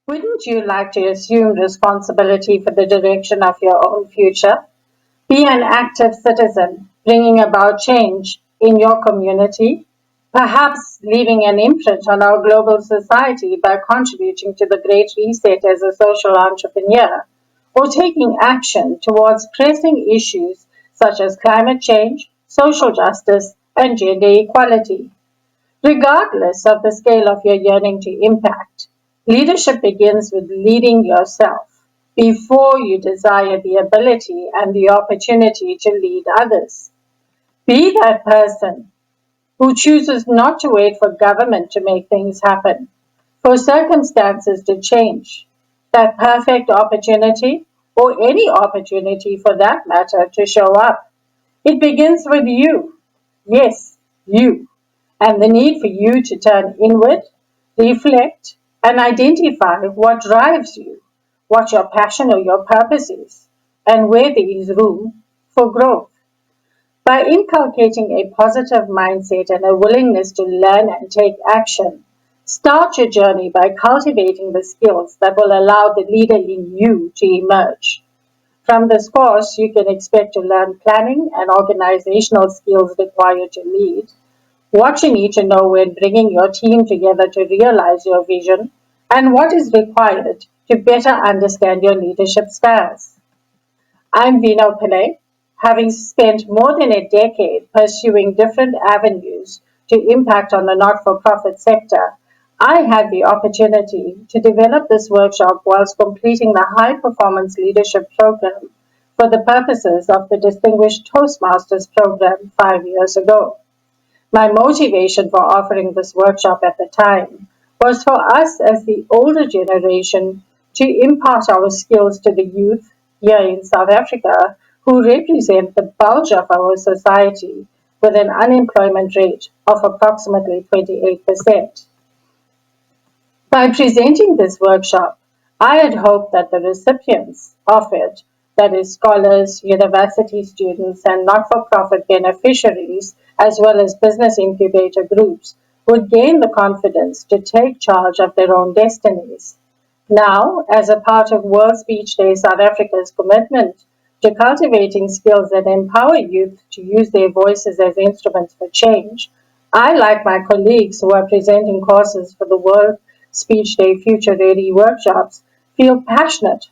Wouldn't you like to assume responsibility for the direction of your own future? Be an active citizen, bringing about change in your community, perhaps leaving an imprint on our global society by contributing to the Great Reset as a social entrepreneur, or taking action towards pressing issues such as climate change, social justice, and gender equality. Regardless of the scale of your yearning to impact, leadership begins with leading yourself before you desire the ability and the opportunity to lead others. Be that person who chooses not to wait for government to make things happen, for circumstances to change, that perfect opportunity, or any opportunity for that matter, to show up. It begins with you. Yes, you. And the need for you to turn inward, reflect, and identify what drives you, what your passion or your purpose is, and where there is room for growth. By inculcating a positive mindset and a willingness to learn and take action, start your journey by cultivating the skills that will allow the leader in you to emerge. From this course, you can expect to learn planning and organizational skills required to lead, what you need to know when bringing your team together to realize your vision, and what is required to better understand your leadership styles. I'm Vino Pillay, having spent more than a decade pursuing different avenues to impact on the not for profit sector. I had the opportunity to develop this workshop whilst completing the High Performance Leadership Program for the purposes of the Distinguished Toastmasters Program 5 years ago. My motivation for offering this workshop at the time was for us as the older generation to impart our skills to the youth here in South Africa who represent the bulge of our society with an unemployment rate of approximately 28%. By presenting this workshop, I had hoped that the recipients of it, that is, scholars, university students, and not for profit beneficiaries, as well as business incubator groups, would gain the confidence to take charge of their own destinies. Now, as a part of World Speech Day South Africa's commitment to cultivating skills that empower youth to use their voices as instruments for change, I, like my colleagues who are presenting courses for the World Speech Day Future Ready workshops, feel passionate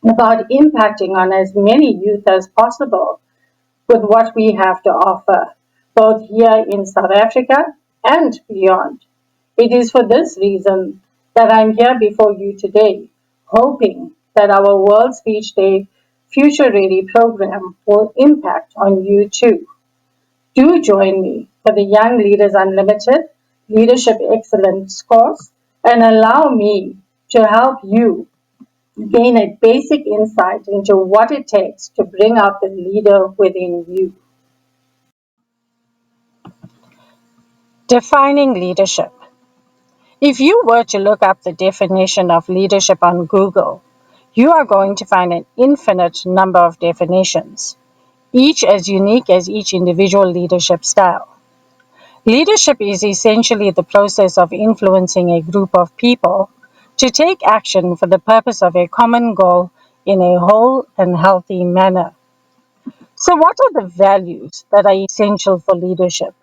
about impacting on as many youth as possible with what we have to offer, both here in South Africa and beyond. It is for this reason that I'm here before you today, hoping that our World Speech Day Future Ready program will impact on you too. Do join me for the Young Leaders Unlimited Leadership Excellence course and allow me to help you gain a basic insight into what it takes to bring out the leader within you. Defining leadership. If you were to look up the definition of leadership on Google, you are going to find an infinite number of definitions, each as unique as each individual leadership style. Leadership is essentially the process of influencing a group of people to take action for the purpose of a common goal in a whole and healthy manner. So, what are the values that are essential for leadership?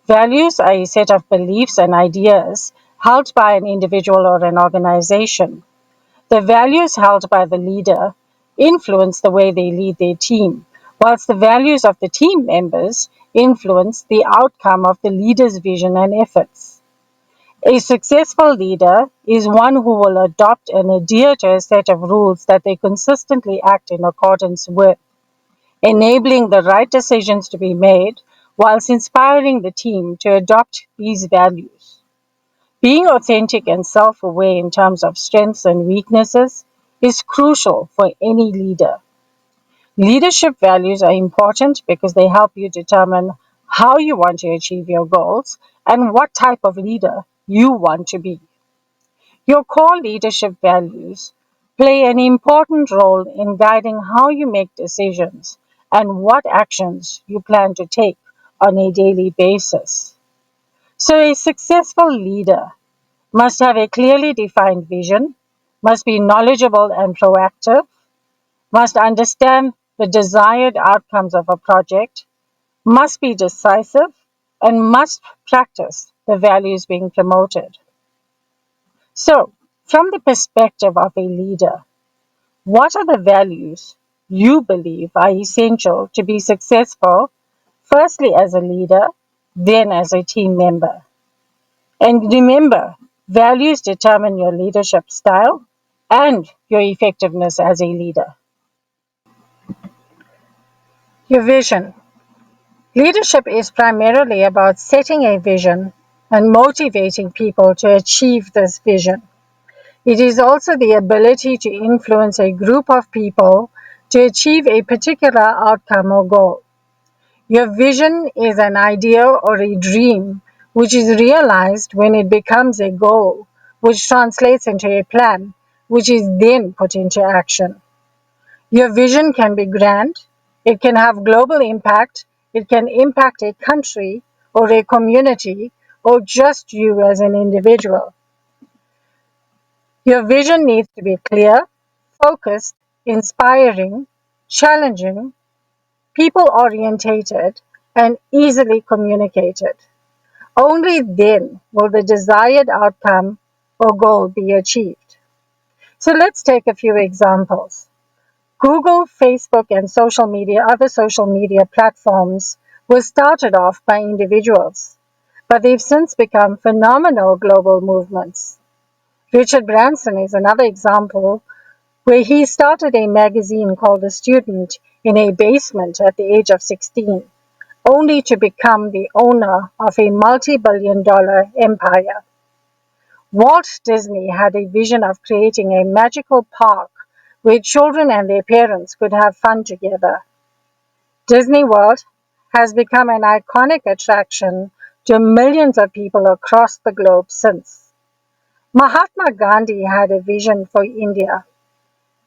Values are a set of beliefs and ideas held by an individual or an organization. The values held by the leader influence the way they lead their team, whilst the values of the team members influence the outcome of the leader's vision and efforts. A successful leader is one who will adopt and adhere to a set of rules that they consistently act in accordance with, enabling the right decisions to be made whilst inspiring the team to adopt these values. Being authentic and self aware in terms of strengths and weaknesses is crucial for any leader. Leadership values are important because they help you determine how you want to achieve your goals and what type of leader you want to be. Your core leadership values play an important role in guiding how you make decisions and what actions you plan to take on a daily basis. So, a successful leader must have a clearly defined vision, must be knowledgeable and proactive, must understand the desired outcomes of a project, must be decisive, and must practice the values being promoted. So, from the perspective of a leader, what are the values you believe are essential to be successful, firstly as a leader, then as a team member? And remember, values determine your leadership style and your effectiveness as a leader. Your vision. Leadership is primarily about setting a vision and motivating people to achieve this vision. It is also the ability to influence a group of people to achieve a particular outcome or goal. Your vision is an idea or a dream which is realized when it becomes a goal, which translates into a plan, which is then put into action. Your vision can be grand, it can have global impact, it can impact a country or a community or just you as an individual. Your vision needs to be clear, focused, inspiring, challenging, people orientated, and easily communicated. Only then will the desired outcome or goal be achieved. So let's take a few examples. Google, Facebook, and other social media platforms were started off by individuals, but they've since become phenomenal global movements. Richard Branson is another example where he started a magazine called The Student in a basement at the age of 16, only to become the owner of a multi-billion-dollar empire. Walt Disney had a vision of creating a magical park where children and their parents could have fun together. Disney World has become an iconic attraction to millions of people across the globe since. Mahatma Gandhi had a vision for India,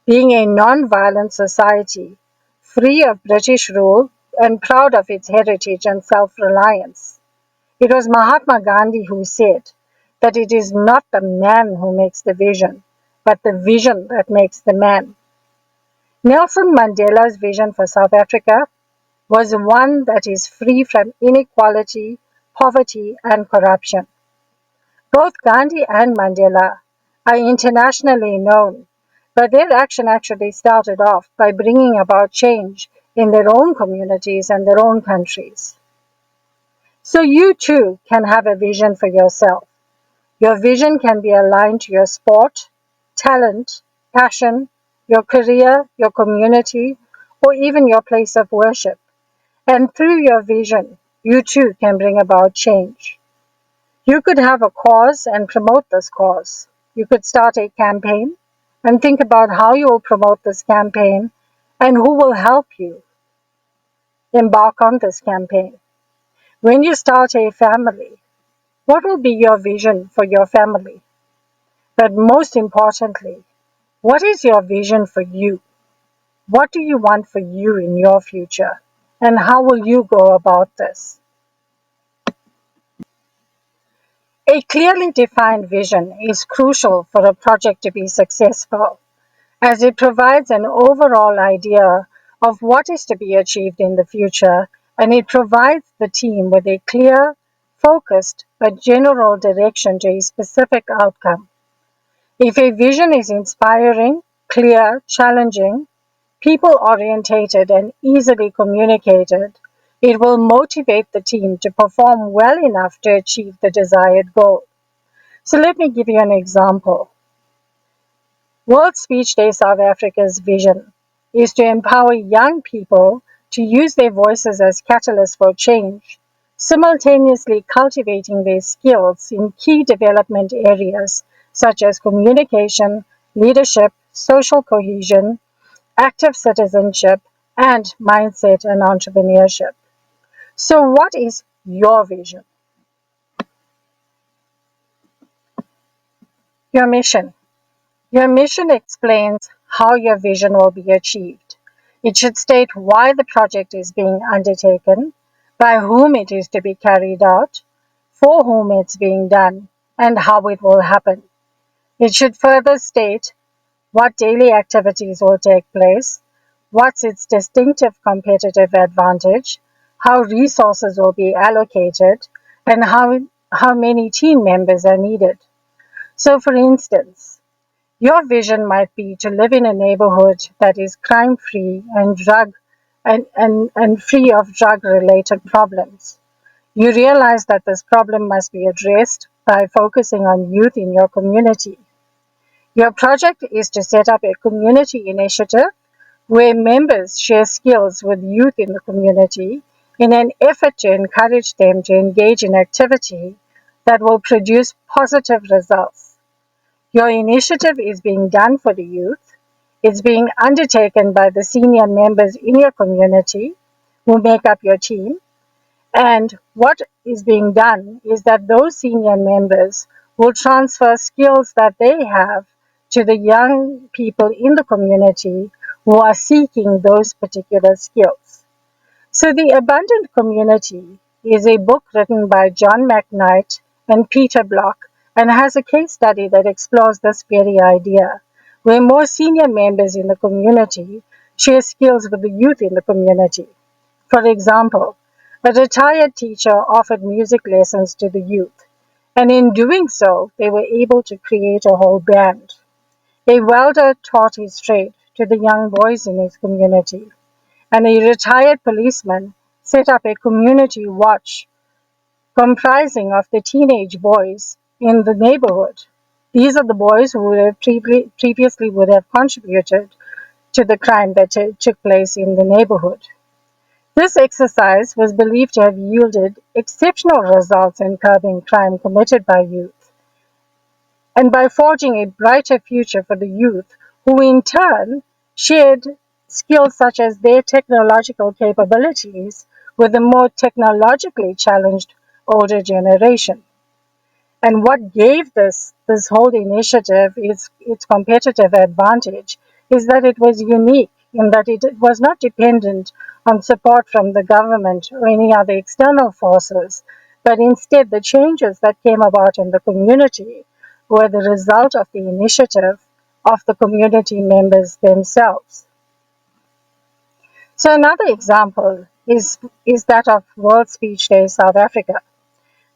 being a non-violent society, free of British rule and proud of its heritage and self-reliance. It was Mahatma Gandhi who said that it is not the man who makes the vision, but the vision that makes the man. Nelson Mandela's vision for South Africa was one that is free from inequality, poverty, and corruption. Both Gandhi and Mandela are internationally known, but their action actually started off by bringing about change in their own communities and their own countries. So you too can have a vision for yourself. Your vision can be aligned to your sport, talent, passion, your career, your community, or even your place of worship. And through your vision, you too can bring about change. You could have a cause and promote this cause. You could start a campaign and think about how you will promote this campaign and who will help you embark on this campaign. When you start a family, what will be your vision for your family? But most importantly, what is your vision for you? What do you want for you in your future? And how will you go about this? A clearly defined vision is crucial for a project to be successful, as it provides an overall idea of what is to be achieved in the future, and it provides the team with a clear, focused, but general direction to a specific outcome. If a vision is inspiring, clear, challenging, people-orientated, and easily communicated, it will motivate the team to perform well enough to achieve the desired goal. So let me give you an example. World Speech Day South Africa's vision is to empower young people to use their voices as catalysts for change, simultaneously cultivating their skills in key development areas such as communication, leadership, social cohesion, active citizenship, and mindset and entrepreneurship. So, what is your vision? Your mission. Your mission explains how your vision will be achieved. It should state why the project is being undertaken, by whom it is to be carried out, for whom it's being done, and how it will happen. It should further state what daily activities will take place, what's its distinctive competitive advantage, how resources will be allocated, and how many team members are needed. So, for instance, your vision might be to live in a neighborhood that is crime free and free of drug related problems. You realize that this problem must be addressed by focusing on youth in your community. Your project is to set up a community initiative where members share skills with youth in the community in an effort to encourage them to engage in activity that will produce positive results. Your initiative is being done for the youth. It's being undertaken by the senior members in your community who make up your team. And what is being done is that those senior members will transfer skills that they have to the young people in the community who are seeking those particular skills. So, The Abundant Community is a book written by John McKnight and Peter Block and has a case study that explores this very idea, where more senior members in the community share skills with the youth in the community. For example, a retired teacher offered music lessons to the youth, and in doing so, they were able to create a whole band. A welder taught his trade to the young boys in his community, and a retired policeman set up a community watch comprising of the teenage boys in the neighborhood. These are the boys who would have previously would have contributed to the crime that took place in the neighborhood. This exercise was believed to have yielded exceptional results in curbing crime committed by youth, and by forging a brighter future for the youth, who in turn shared skills such as their technological capabilities with the more technologically challenged older generation. And what gave this whole initiative its competitive advantage is that it was unique in that it was not dependent on support from the government or any other external forces, but instead the changes that came about in the community were the result of the initiative of the community members themselves. So another example is that of World Speech Day South Africa.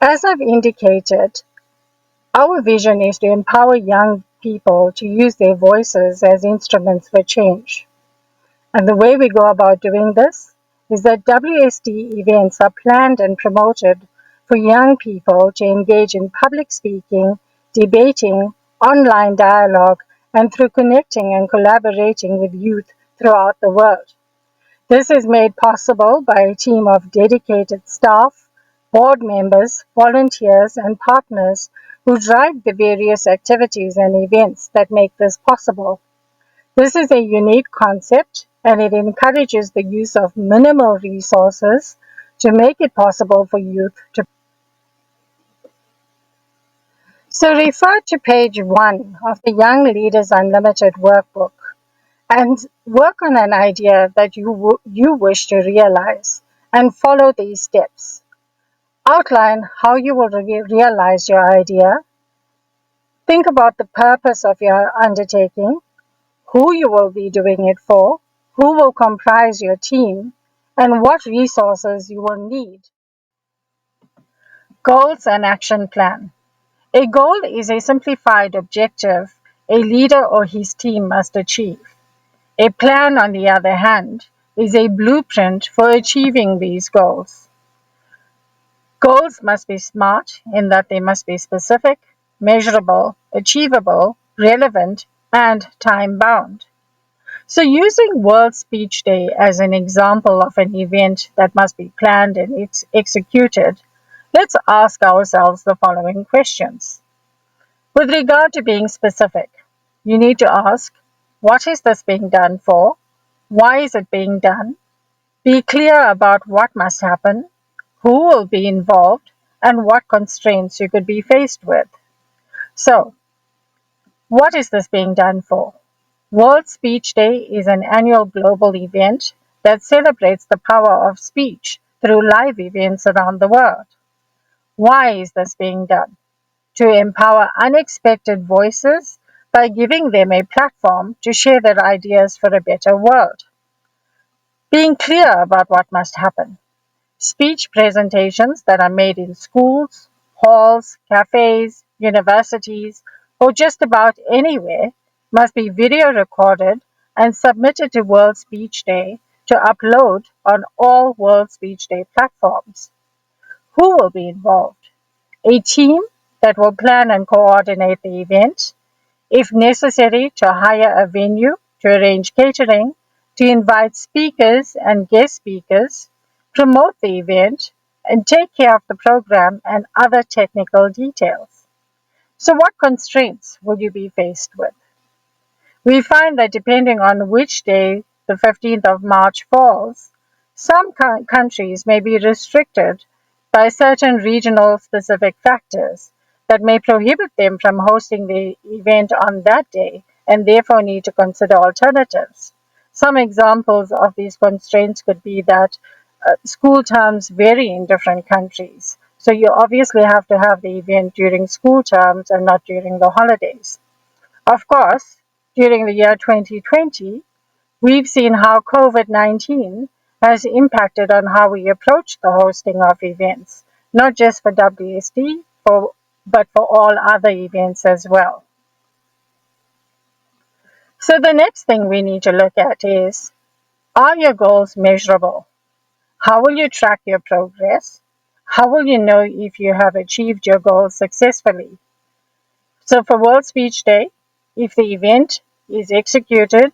As I've indicated, our vision is to empower young people to use their voices as instruments for change. And the way we go about doing this is that WSD events are planned and promoted for young people to engage in public speaking, debating, online dialogue, and through connecting and collaborating with youth throughout the world. This is made possible by a team of dedicated staff, board members, volunteers, and partners who drive the various activities and events that make this possible. This is a unique concept and it encourages the use of minimal resources to make it possible for youth to. So refer to page 1 of the Young Leaders Unlimited workbook and work on an idea that you wish to realize and follow these steps. Outline how you will realize your idea. Think about the purpose of your undertaking, who you will be doing it for, who will comprise your team, and what resources you will need. Goals and action plan. A goal is a simplified objective a leader or his team must achieve. A plan, on the other hand, is a blueprint for achieving these goals. Goals must be SMART in that they must be specific, measurable, achievable, relevant, and time-bound. So using World Speech Day as an example of an event that must be planned and executed, let's ask ourselves the following questions. With regard to being specific, you need to ask, what is this being done for? Why is it being done? Be clear about what must happen, who will be involved, and what constraints you could be faced with. So, what is this being done for? World Speech Day is an annual global event that celebrates the power of speech through live events around the world. Why is this being done? to empower unexpected voices by giving them a platform to share their ideas for a better world. Being clear about what must happen. Speech presentations that are made in schools, halls, cafes, universities, or just about anywhere must be video recorded and submitted to World Speech Day to upload on all World Speech Day platforms. Who will be involved? A team that will plan and coordinate the event, if necessary, to hire a venue, to arrange catering, to invite speakers and guest speakers, promote the event, and take care of the program and other technical details. So, what constraints will you be faced with? We find that depending on which day the 15th of March falls, some countries may be restricted by certain regional specific factors that may prohibit them from hosting the event on that day and therefore need to consider alternatives. Some examples of these constraints could be that school terms vary in different countries. So you obviously have to have the event during school terms and not during the holidays. Of course, during the year 2020, we've seen how COVID-19 has impacted on how we approach the hosting of events, not just for WSD, but for all other events as well. So the next thing we need to look at is, are your goals measurable? How will you track your progress? How will you know if you have achieved your goals successfully? So for World Speech Day, if the event is executed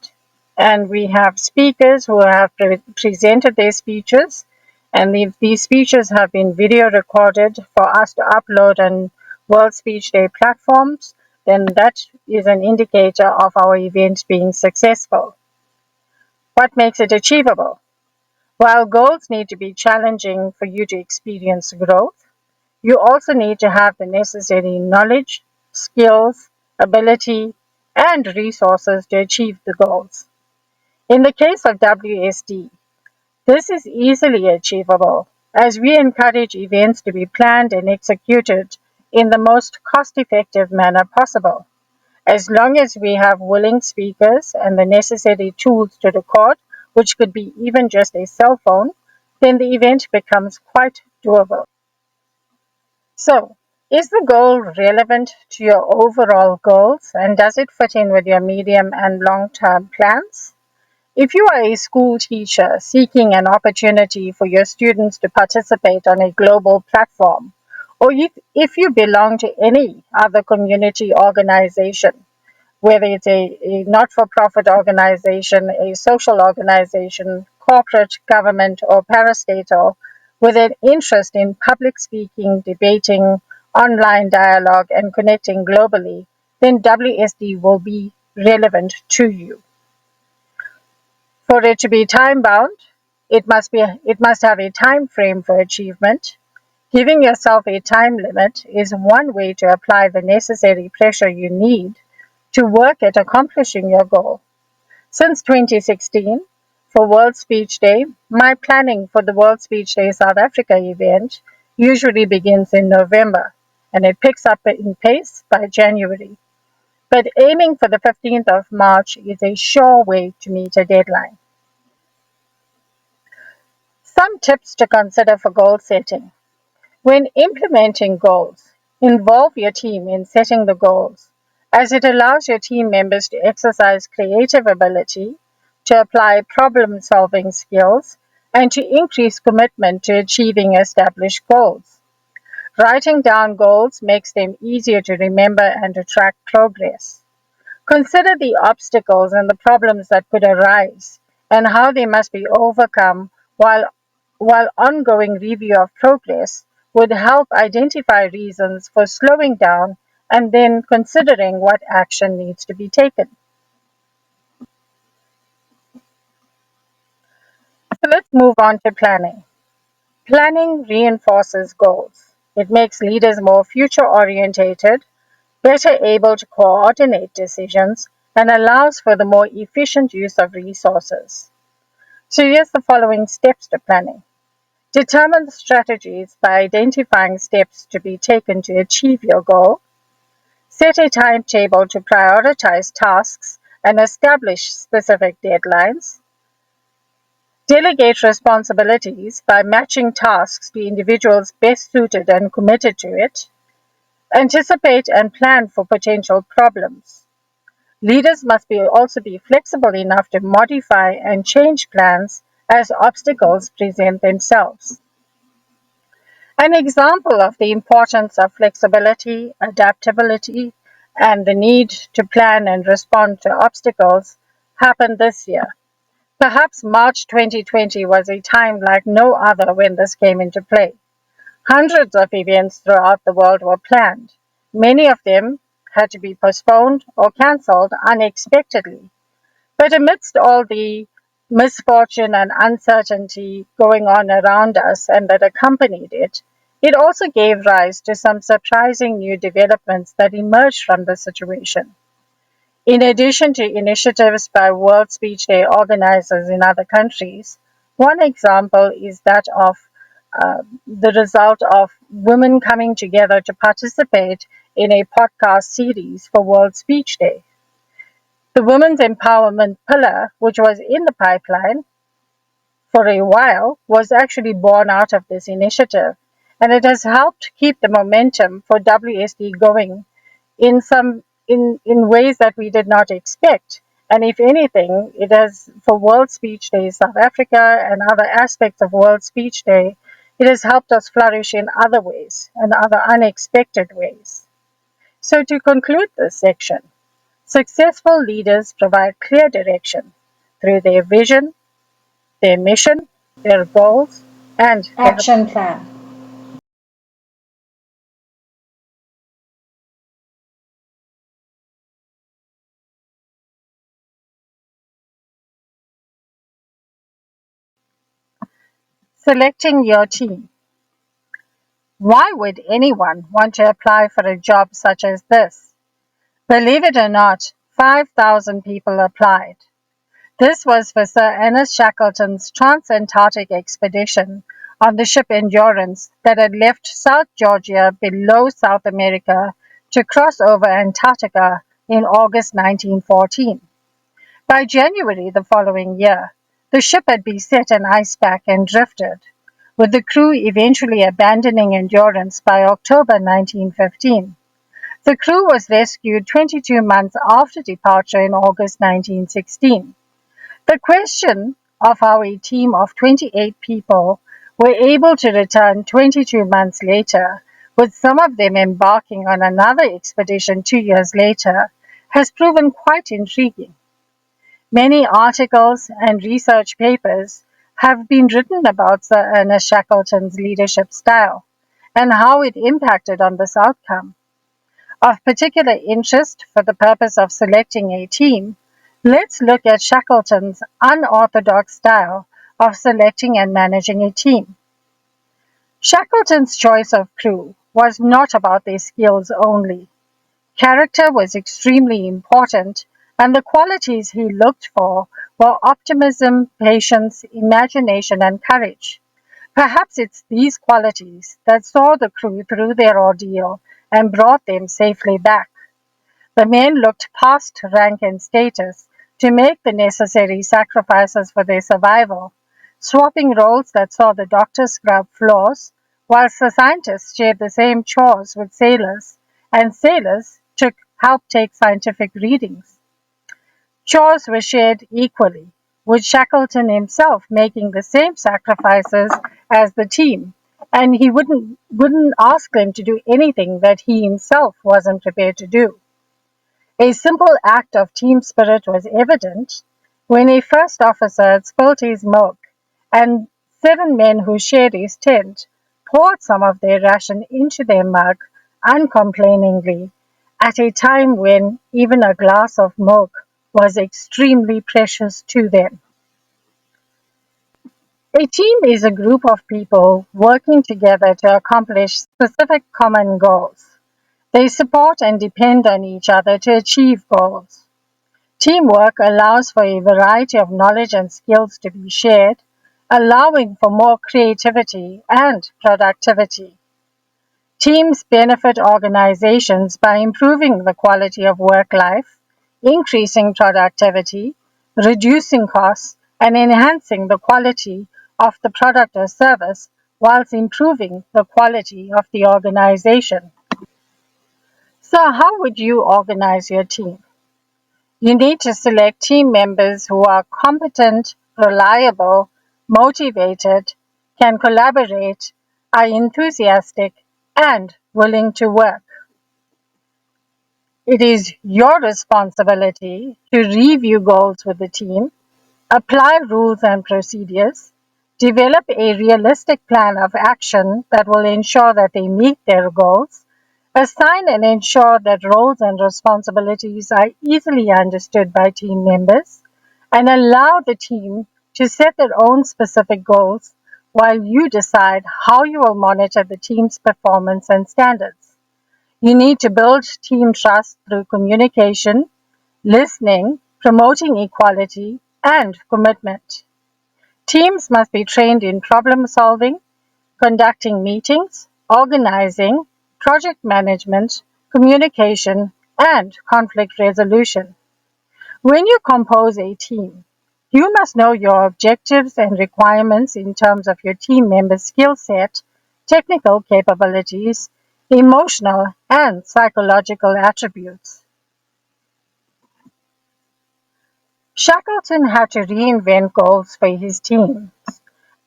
and we have speakers who have presented their speeches, and if these speeches have been video recorded for us to upload on World Speech Day platforms, then that is an indicator of our event being successful. What makes it achievable? While goals need to be challenging for you to experience growth, you also need to have the necessary knowledge, skills, ability, and resources to achieve the goals. In the case of WSD, this is easily achievable as we encourage events to be planned and executed in the most cost effective manner possible. As long as we have willing speakers and the necessary tools to record, which could be even just a cell phone, then the event becomes quite doable. So, is the goal relevant to your overall goals and does it fit in with your medium and long term plans? If you are a school teacher seeking an opportunity for your students to participate on a global platform, or if you belong to any other community organization, whether it's a not for profit organization, a social organization, corporate, government, or parastatal, with an interest in public speaking, debating, online dialogue, and connecting globally, then WSD will be relevant to you. For it to be time bound, it must have a time frame for achievement. Giving yourself a time limit is one way to apply the necessary pressure you need to work at accomplishing your goal. Since 2016, for World Speech Day, my planning for the World Speech Day South Africa event usually begins in November and it picks up in pace by January. But aiming for the 15th of March is a sure way to meet a deadline. Some tips to consider for goal setting. When implementing goals, involve your team in setting the goals, as it allows your team members to exercise creative ability, to apply problem solving skills, and to increase commitment to achieving established goals. Writing down goals makes them easier to remember and to track progress. Consider the obstacles and the problems that could arise and how they must be overcome while ongoing review of progress would help identify reasons for slowing down and then considering what action needs to be taken. So let's move on to planning. Planning reinforces goals. It makes leaders more future orientated, better able to coordinate decisions, and allows for the more efficient use of resources. So here's the following steps to planning. Determine the strategies by identifying steps to be taken to achieve your goal. Set a timetable to prioritize tasks and establish specific deadlines. Delegate responsibilities by matching tasks to individuals best suited and committed to it. Anticipate and plan for potential problems. Leaders must also be flexible enough to modify and change plans as obstacles present themselves. An example of the importance of flexibility, adaptability, and the need to plan and respond to obstacles happened this year. Perhaps March 2020 was a time like no other when this came into play. Hundreds of events throughout the world were planned. Many of them had to be postponed or cancelled unexpectedly. But amidst all the misfortune and uncertainty going on around us and that accompanied it, it also gave rise to some surprising new developments that emerged from the situation. In addition to initiatives by World Speech Day organizers in other countries, one example is that of the result of women coming together to participate in a podcast series for World Speech Day. The women's empowerment pillar, which was in the pipeline for a while, was actually born out of this initiative, and it has helped keep the momentum for WSD going in ways that we did not expect. And if anything, it has, for World Speech Day South Africa and other aspects of World Speech Day, it has helped us flourish in other ways and other unexpected ways. So to conclude this section, successful leaders provide clear direction through their vision, their mission, their goals, and their action plan. Selecting your team. Why would anyone want to apply for a job such as this? Believe it or not, 5,000 people applied. This was for Sir Ernest Shackleton's trans-Antarctic expedition on the ship Endurance that had left South Georgia below South America to cross over Antarctica in August 1914. By January the following year, the ship had beset an icepack and drifted, with the crew eventually abandoning Endurance by October 1915. The crew was rescued 22 months after departure in August 1916. The question of how a team of 28 people were able to return 22 months later, with some of them embarking on another expedition 2 years later, has proven quite intriguing. Many articles and research papers have been written about Sir Ernest Shackleton's leadership style and how it impacted on this outcome. Of particular interest for the purpose of selecting a team, let's look at Shackleton's unorthodox style of selecting and managing a team. Shackleton's choice of crew was not about their skills only. Character was extremely important, and the qualities he looked for were optimism, patience, imagination, and courage. Perhaps it's these qualities that saw the crew through their ordeal and brought them safely back. The men looked past rank and status to make the necessary sacrifices for their survival, swapping roles that saw the doctors scrub floors, whilst the scientists shared the same chores with sailors, and sailors helped take scientific readings. Chores were shared equally, with Shackleton himself making the same sacrifices as the team, and he wouldn't ask them to do anything that he himself wasn't prepared to do. A simple act of team spirit was evident when a first officer had spilt his milk, and 7 men who shared his tent poured some of their ration into their mug uncomplainingly, at a time when even a glass of milk was extremely precious to them. A team is a group of people working together to accomplish specific common goals. They support and depend on each other to achieve goals. Teamwork allows for a variety of knowledge and skills to be shared, allowing for more creativity and productivity. Teams benefit organizations by improving the quality of work life, increasing productivity, reducing costs, and enhancing the quality of the product or service whilst improving the quality of the organization. So, how would you organize your team? You need to select team members who are competent, reliable, motivated, can collaborate, are enthusiastic, and willing to work. It is your responsibility to review goals with the team, apply rules and procedures, develop a realistic plan of action that will ensure that they meet their goals, assign and ensure that roles and responsibilities are easily understood by team members, and allow the team to set their own specific goals while you decide how you will monitor the team's performance and standards. You need to build team trust through communication, listening, promoting equality, and commitment. Teams must be trained in problem solving, conducting meetings, organizing, project management, communication, and conflict resolution. When you compose a team, you must know your objectives and requirements in terms of your team members' skill set, technical capabilities, emotional and psychological attributes. Shackleton had to reinvent goals for his team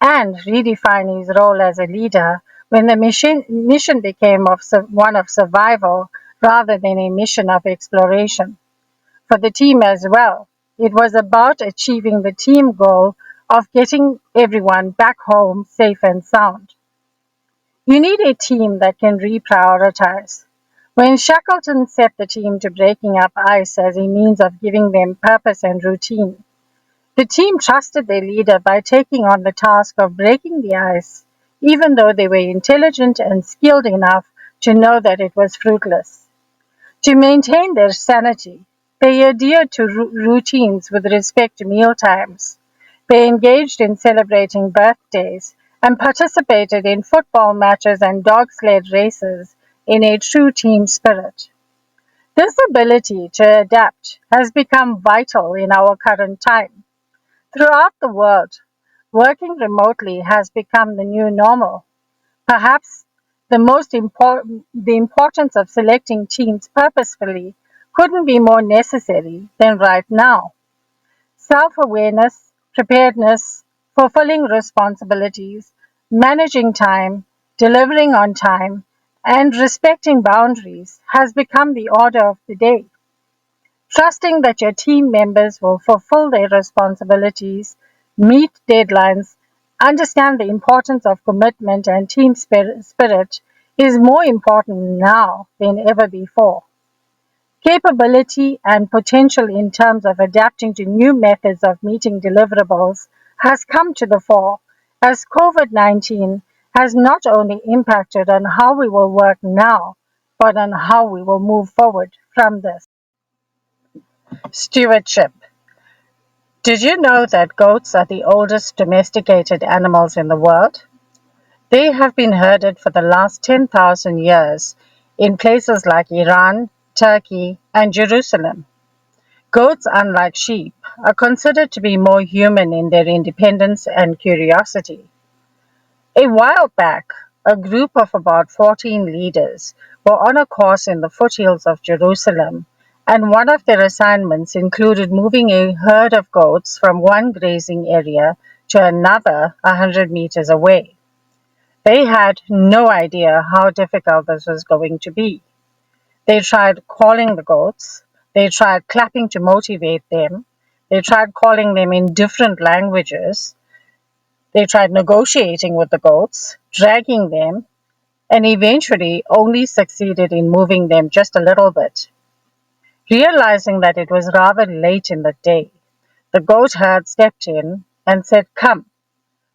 and redefine his role as a leader when the mission became one of survival rather than a mission of exploration. For the team as well, it was about achieving the team goal of getting everyone back home safe and sound. You need a team that can reprioritize. When Shackleton set the team to breaking up ice as a means of giving them purpose and routine, the team trusted their leader by taking on the task of breaking the ice, even though they were intelligent and skilled enough to know that it was fruitless. To maintain their sanity, they adhered to routines with respect to meal times. They engaged in celebrating birthdays and participated in football matches and dog sled races in a true team spirit. This ability to adapt has become vital in our current time. Throughout the world, working remotely has become the new normal. Perhaps the importance of selecting teams purposefully couldn't be more necessary than right now. Self-awareness, preparedness, fulfilling responsibilities, managing time, delivering on time, and respecting boundaries has become the order of the day. Trusting that your team members will fulfill their responsibilities, meet deadlines, understand the importance of commitment and team spirit is more important now than ever before. Capability and potential in terms of adapting to new methods of meeting deliverables has come to the fore as COVID-19 has not only impacted on how we will work now, but on how we will move forward from this. Stewardship. Did you know that goats are the oldest domesticated animals in the world? They have been herded for the last 10,000 years in places like Iran, Turkey, and Jerusalem. Goats, unlike sheep, are considered to be more human in their independence and curiosity. A while back, a group of about 14 leaders were on a course in the foothills of Jerusalem, and one of their assignments included moving a herd of goats from one grazing area to another 100 meters away. They had no idea how difficult this was going to be. They tried calling the goats, they tried clapping to motivate them, they tried calling them in different languages, they tried negotiating with the goats, dragging them, and eventually only succeeded in moving them just a little bit. Realizing that it was rather late in the day, the goat herd stepped in and said, "Come."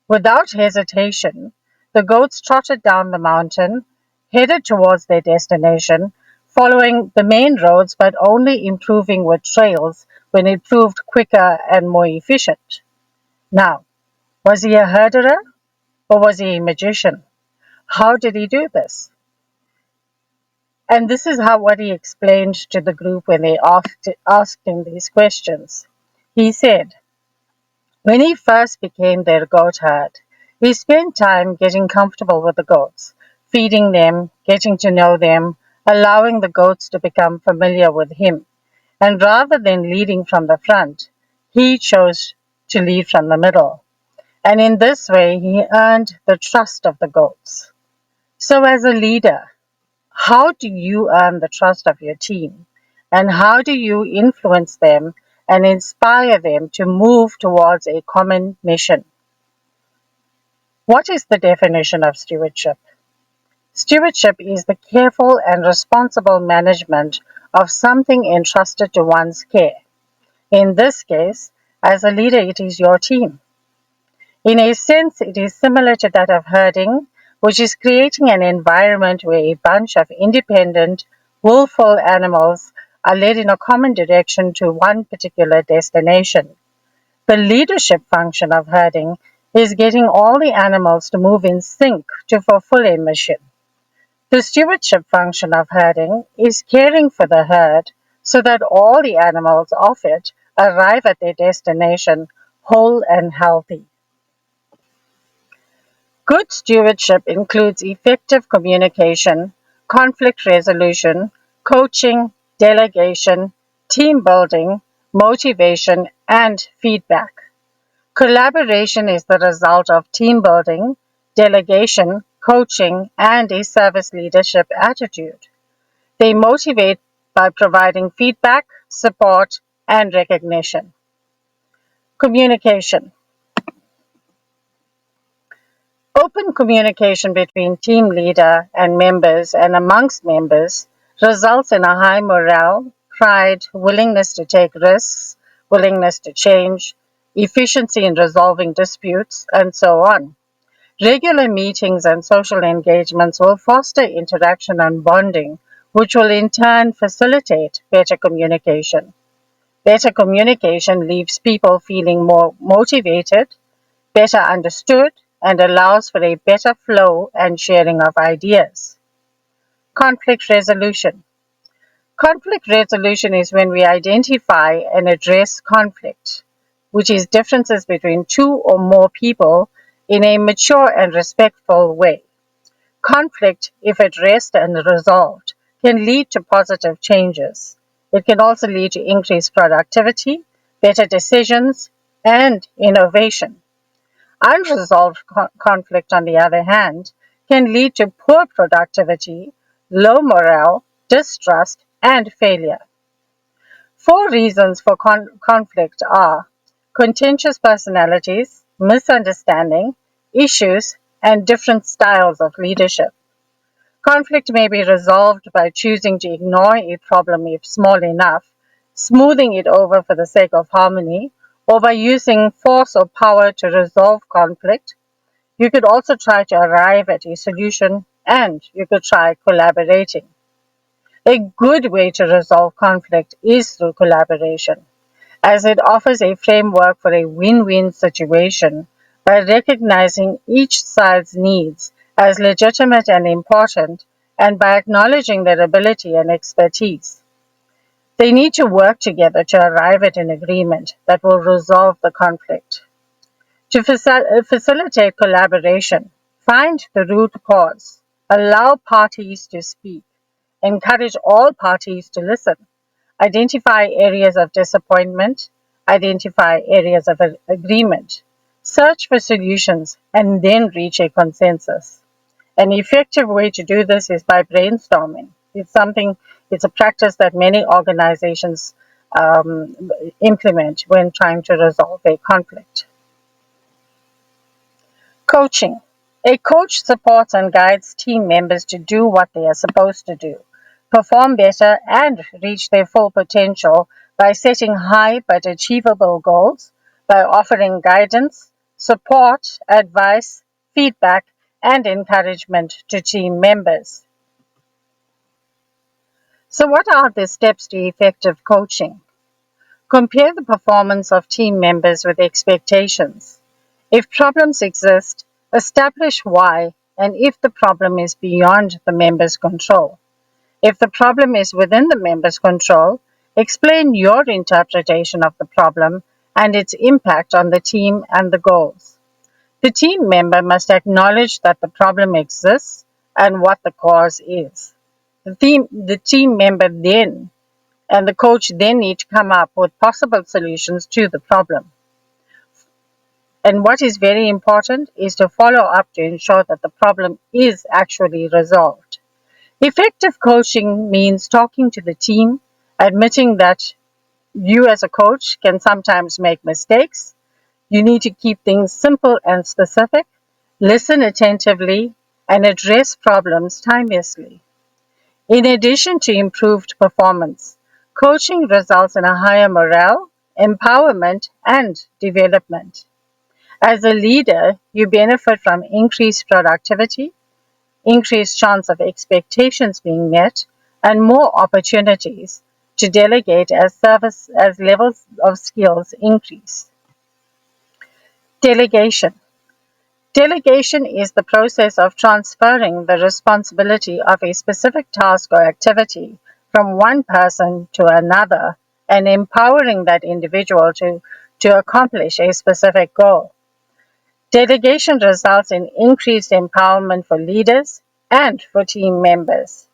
Without hesitation, the goats trotted down the mountain, headed towards their destination, following the main roads but only improving with trails when it proved quicker and more efficient. Now, was he a herderer or was he a magician? How did he do this? And this is what he explained to the group when they asked him these questions. He said, when he first became their goat herd, he spent time getting comfortable with the goats, feeding them, getting to know them, allowing the goats to become familiar with him. And rather than leading from the front, he chose to lead from the middle. And in this way, he earned the trust of the goats. So, as a leader, how do you earn the trust of your team? And how do you influence them and inspire them to move towards a common mission? What is the definition of stewardship? Stewardship is the careful and responsible management of something entrusted to one's care. In this case, as a leader, it is your team. In a sense, it is similar to that of herding, which is creating an environment where a bunch of independent, willful animals are led in a common direction to one particular destination. The leadership function of herding is getting all the animals to move in sync to fulfill a mission. The stewardship function of herding is caring for the herd so that all the animals of it arrive at their destination whole and healthy. Good stewardship includes effective communication, conflict resolution, coaching, delegation, team building, motivation, and feedback. Collaboration is the result of team building, delegation, coaching, and a service leadership attitude. They motivate by providing feedback, support, and recognition. Communication. Open communication between team leader and members and amongst members results in a high morale, pride, willingness to take risks, willingness to change, efficiency in resolving disputes, and so on. Regular meetings and social engagements will foster interaction and bonding, which will in turn facilitate better communication. Better communication leaves people feeling more motivated, better understood, and allows for a better flow and sharing of ideas. Conflict resolution. Conflict resolution is when we identify and address conflict, which is differences between two or more people, in a mature and respectful way. Conflict, if addressed and resolved, can lead to positive changes. It can also lead to increased productivity, better decisions, and innovation. Unresolved conflict, on the other hand, can lead to poor productivity, low morale, distrust, and failure. Four reasons for conflict are contentious personalities, misunderstanding, issues, and different styles of leadership. Conflict may be resolved by choosing to ignore a problem if small enough, smoothing it over for the sake of harmony, or by using force or power to resolve conflict. You could also try to arrive at a solution, and you could try collaborating. A good way to resolve conflict is through collaboration, as it offers a framework for a win-win situation by recognizing each side's needs as legitimate and important, and by acknowledging their ability and expertise. They need to work together to arrive at an agreement that will resolve the conflict. To facilitate collaboration, find the root cause, allow parties to speak, encourage all parties to listen, identify areas of disappointment, identify areas of agreement, search for solutions, and then reach a consensus. An effective way to do this is by brainstorming. It's a practice that many organizations implement when trying to resolve a conflict. Coaching. A coach supports and guides team members to do what they are supposed to do, perform better, and reach their full potential by setting high but achievable goals, by offering guidance, support, advice, feedback, and encouragement to team members. So, what are the steps to effective coaching? Compare the performance of team members with expectations. If problems exist, establish why and if the problem is beyond the member's control. If the problem is within the member's control, explain your interpretation of the problem and its impact on the team and the goals. The team member must acknowledge that the problem exists and what the cause is. The team member then and the coach then need to come up with possible solutions to the problem. And what is very important is to follow up to ensure that the problem is actually resolved. Effective coaching means talking to the team, admitting that you as a coach can sometimes make mistakes. You need to keep things simple and specific, listen attentively, and address problems timelessly. In addition to improved performance, coaching results in a higher morale, empowerment, and development. As a leader, you benefit from increased productivity, increased chance of expectations being met, and more opportunities to delegate as levels of skills increase. Delegation. Delegation is the process of transferring the responsibility of a specific task or activity from one person to another and empowering that individual to accomplish a specific goal. Delegation results in increased empowerment for leaders and for team members.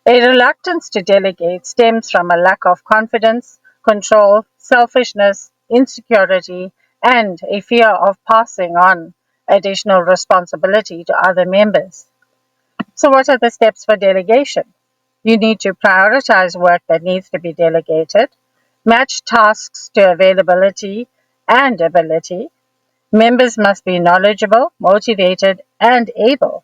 A reluctance to delegate stems from a lack of confidence, control, selfishness, insecurity, and a fear of passing on additional responsibility to other members. So, what are the steps for delegation? You need to prioritize work that needs to be delegated, match tasks to availability and ability. Members must be knowledgeable, motivated, and able.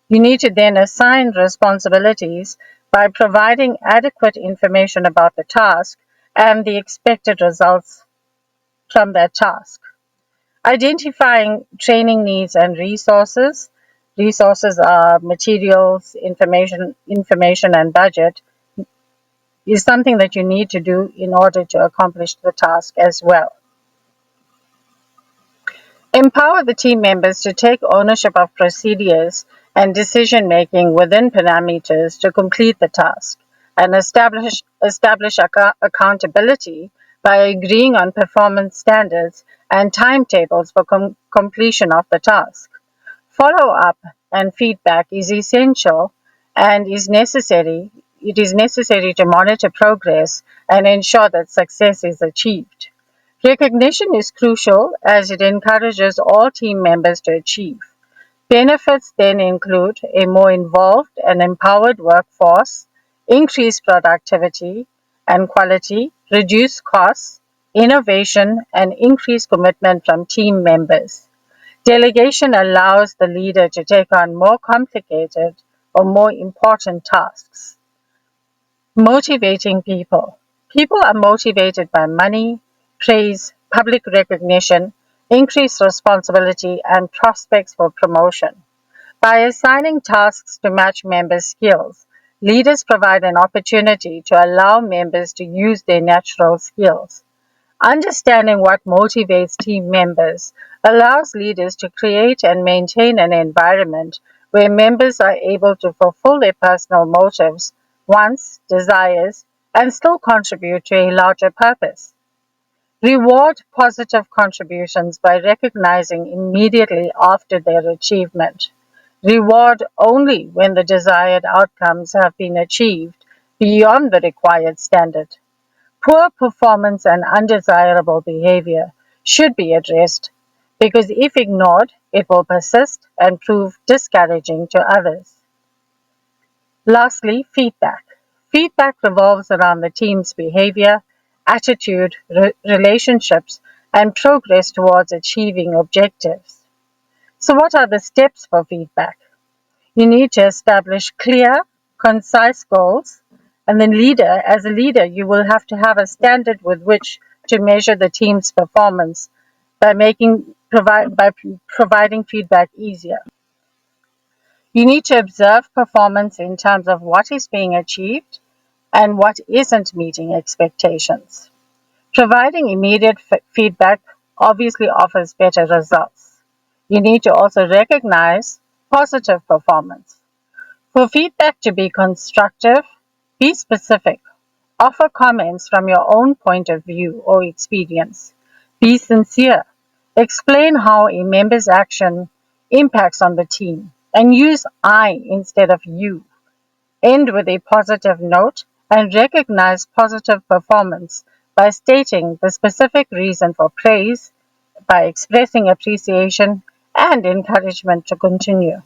You need to then assign responsibilities by providing adequate information about the task and the expected results from that task. Identifying training needs and resources. Resources are materials, information, and budget is something that you need to do in order to accomplish the task as well. Empower the team members to take ownership of procedures and decision making within parameters to complete the task and establish accountability by agreeing on performance standards and timetables for completion of the task. Follow up and feedback is essential and is necessary. It is necessary to monitor progress and ensure that success is achieved. Recognition is crucial as it encourages all team members to achieve. Benefits then include a more involved and empowered workforce, increased productivity and quality, reduced costs, innovation, and increased commitment from team members. Delegation allows the leader to take on more complicated or more important tasks. Motivating people. People are motivated by money, praise, public recognition, increased responsibility, and prospects for promotion. By assigning tasks to match members' skills, leaders provide an opportunity to allow members to use their natural skills. Understanding what motivates team members allows leaders to create and maintain an environment where members are able to fulfill their personal motives, wants, desires, and still contribute to a larger purpose. Reward positive contributions by recognizing immediately after their achievement. Reward only when the desired outcomes have been achieved beyond the required standard. Poor performance and undesirable behavior should be addressed because if ignored, it will persist and prove discouraging to others. Lastly, feedback. Feedback revolves around the team's behavior, attitude, relationships, and progress towards achieving objectives. So, what are the steps for feedback? You need to establish clear, concise goals, and then as a leader, you will have to have a standard with which to measure the team's performance by providing feedback easier. You need to observe performance in terms of what is being achieved and what isn't meeting expectations. Providing immediate feedback obviously offers better results. You need to also recognize positive performance. For feedback to be constructive, Be specific. Offer comments from your own point of view or experience. Be sincere. Explain how a member's action impacts on the team and use I instead of you. End with a positive note and recognize positive performance by stating the specific reason for praise, by expressing appreciation and encouragement to continue.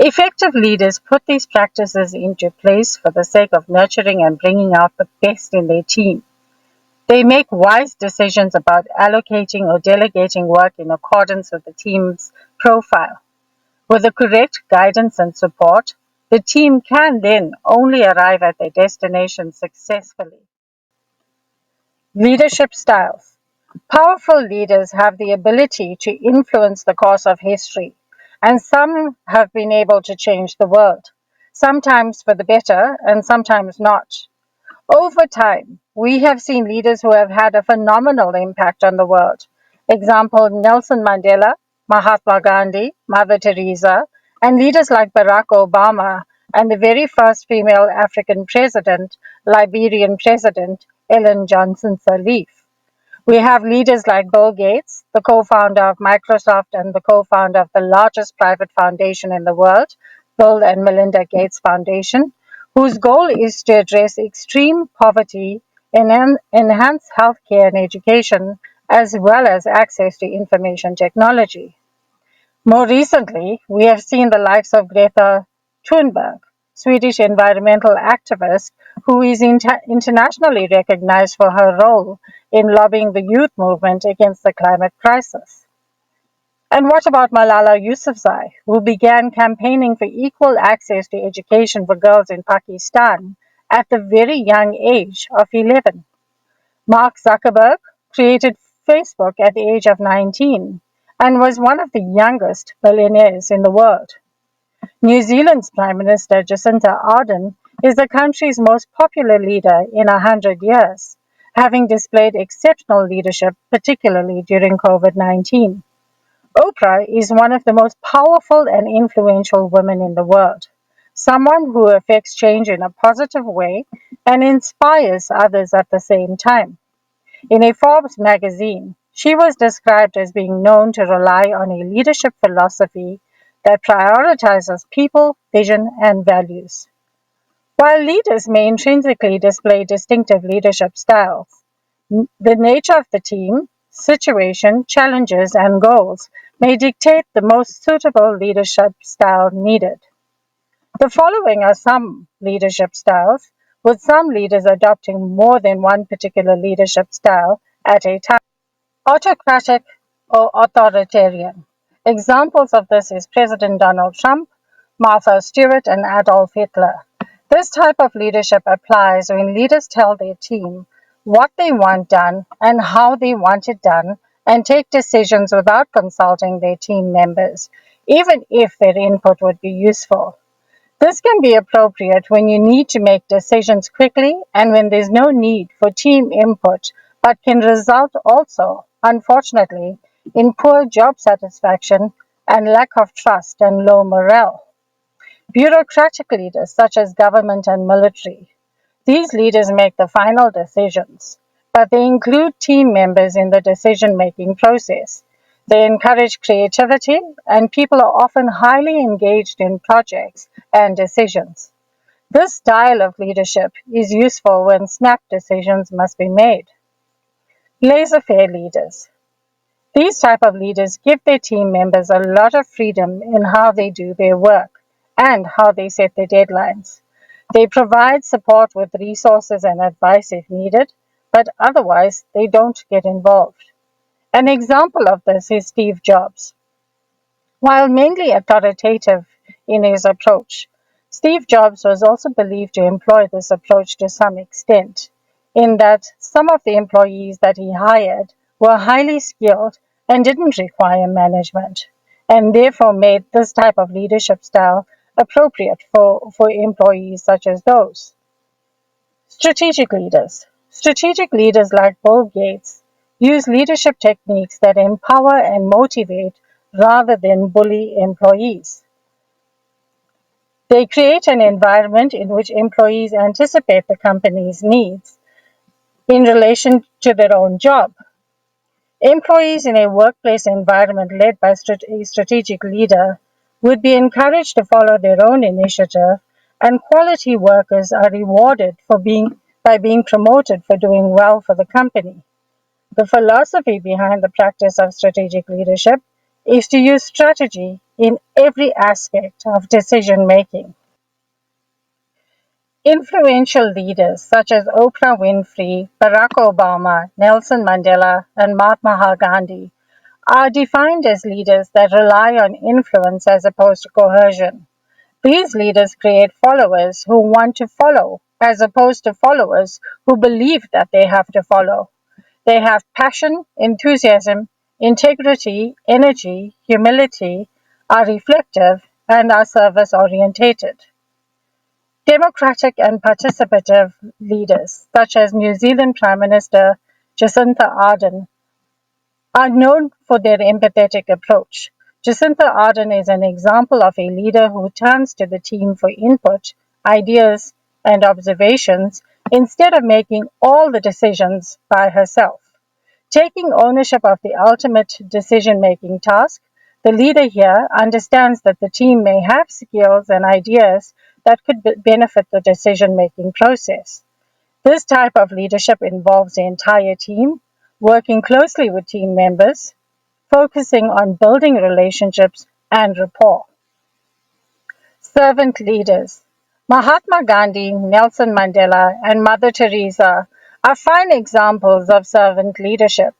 Effective leaders put these practices into place for the sake of nurturing and bringing out the best in their team. They make wise decisions about allocating or delegating work in accordance with the team's profile. With the correct guidance and support, the team can then only arrive at their destination successfully. Leadership styles. Powerful leaders have the ability to influence the course of history, and some have been able to change the world, sometimes for the better and sometimes not. Over time, we have seen leaders who have had a phenomenal impact on the world. Example, Nelson Mandela, Mahatma Gandhi, Mother Teresa, and leaders like Barack Obama and the very first female African president, Liberian President Ellen Johnson Sirleaf. We have leaders like Bill Gates, the co-founder of Microsoft and the co-founder of the largest private foundation in the world, Bill and Melinda Gates Foundation, whose goal is to address extreme poverty, enhance healthcare and education, as well as access to information technology. More recently, we have seen the likes of Greta Thunberg, Swedish environmental activist who is internationally recognized for her role in lobbying the youth movement against the climate crisis. And what about Malala Yousafzai, who began campaigning for equal access to education for girls in Pakistan at the very young age of 11? Mark Zuckerberg created Facebook at the age of 19 and was one of the youngest billionaires in the world. New Zealand's Prime Minister Jacinda Ardern is the country's most popular leader in 100 years, having displayed exceptional leadership, particularly during COVID-19. Oprah is one of the most powerful and influential women in the world, someone who affects change in a positive way and inspires others at the same time. In a Forbes magazine, she was described as being known to rely on a leadership philosophy that prioritizes people, vision, and values. While leaders may intrinsically display distinctive leadership styles, the nature of the team, situation, challenges, and goals may dictate the most suitable leadership style needed. The following are some leadership styles, with some leaders adopting more than one particular leadership style at a time. Autocratic or authoritarian. Examples of this is President Donald Trump, Martha Stewart, and Adolf Hitler. This type of leadership applies when leaders tell their team what they want done and how they want it done and take decisions without consulting their team members, even if their input would be useful. This can be appropriate when you need to make decisions quickly and when there's no need for team input, but can result also, unfortunately, in poor job satisfaction and lack of trust and low morale. Bureaucratic leaders, such as government and military, these leaders make the final decisions, but they include team members in the decision-making process. They encourage creativity, and people are often highly engaged in projects and decisions. This style of leadership is useful when snap decisions must be made. Laissez-faire leaders. These type of leaders give their team members a lot of freedom in how they do their work and how they set their deadlines. They provide support with resources and advice if needed, but otherwise they don't get involved. An example of this is Steve Jobs. While mainly authoritative in his approach, Steve Jobs was also believed to employ this approach to some extent, in that some of the employees that he hired were highly skilled and didn't require management, and therefore made this type of leadership style appropriate for employees such as those. Strategic leaders. Strategic leaders like Bill Gates use leadership techniques that empower and motivate rather than bully employees. They create an environment in which employees anticipate the company's needs in relation to their own job. Employees in a workplace environment led by a strategic leader would be encouraged to follow their own initiative, and quality workers are rewarded by being promoted for doing well for the company. The philosophy behind the practice of strategic leadership is to use strategy in every aspect of decision making. Influential leaders such as Oprah Winfrey, Barack Obama, Nelson Mandela, and Mahatma Gandhi are defined as leaders that rely on influence as opposed to coercion. These leaders create followers who want to follow, as opposed to followers who believe that they have to follow. They have passion, enthusiasm, integrity, energy, humility, are reflective, and are service orientated. Democratic and participative leaders, such as New Zealand Prime Minister Jacinta Ardern, are known for their empathetic approach. Jacinta Ardern is an example of a leader who turns to the team for input, ideas, and observations instead of making all the decisions by herself. Taking ownership of the ultimate decision making task, the leader here understands that the team may have skills and ideas that could benefit the decision making process. This type of leadership involves the entire team, working closely with team members, focusing on building relationships and rapport. Servant leaders. Mahatma Gandhi, Nelson Mandela, and Mother Teresa are fine examples of servant leadership.